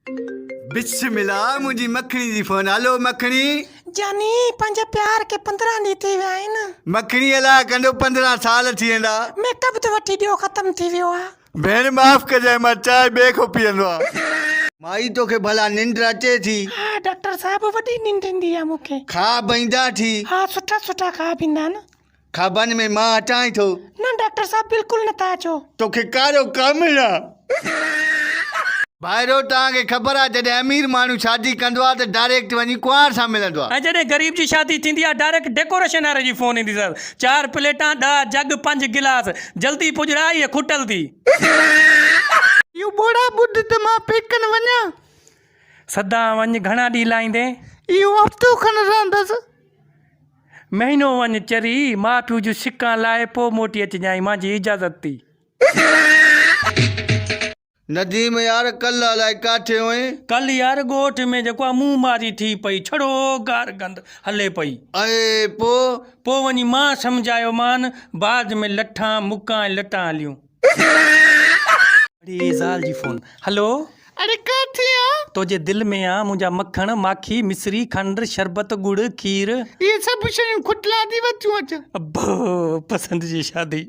बिस्मिल्लाह मुंहिंजी मखणी जी फोन। हलो मखणी। जानी पंहिंजे प्यार के 15 ॾींहं थी विया आहिनि। मखणी अलाए कंदो 15 साल थी वेंदा। मेकअप तो वठी ॾियो ख़तम थी वियो आहे। भेण माफ़ कजांइ, मां चांहि ॿिए खां पीअंदो आहियां। माई तोखे भला निंड अचे थी? हा डॉक्टर साहब वॾी निंड ईंदी आहे मूंखे। खा बईंदा थी? हा सुठा सुठा खा पींदा आहिनि। खाबन में मां अचां थो। न डॉक्टर साहब बिल्कुलु नथा अचो। तोखे कारो कमु आहे। भाइरो तव्हांखे ख़बर आहे जॾहिं अमीर माण्हू शादी कंदो आहे त डायरेक्ट वञी कुंवार सां मिलंदो आहे। ऐं जॾहिं ग़रीब जी शादी थींदी आहे डायरेक्ट डेकोरेशन वारे जी फ़ोन ईंदी अथसि। 4 प्लेटां 10 जग 5 गिलास जल्दी पुॼड़ा इहे खुटल थी। इहो बोड़ा ॿुध त मां पेकन वञा। सदा वञ घणा ॾींहं लाहींदे? इहो हफ़्तो खनि रहंदसि। महीनो वञ चरी माउ पीउ जूं सिकां लाइ पोइ मोटी अचिजांइ, मुंहिंजी इजाज़त थी। नदीम यार कल्ह अलाए काथे हुए? कल यार ॻोठ में जेको आहे मुंहुं मारी थी पई, छड़ो गार गंद हले पई। ऐं पोइ वञी मां सम्झायो मान, बाद में लठां मुकां लटां हलियूं। अरे ज़ाल जी फोन। हलो अरे काथे आहे? तुंहिंजे दिलि में आहे मुंहिंजा मखण माखी मिश्री खंड शरबत गुड़ खीर इहे सभु शयूं खुटला थी वठियूं अच। अब्बो पसंदि जी शादी।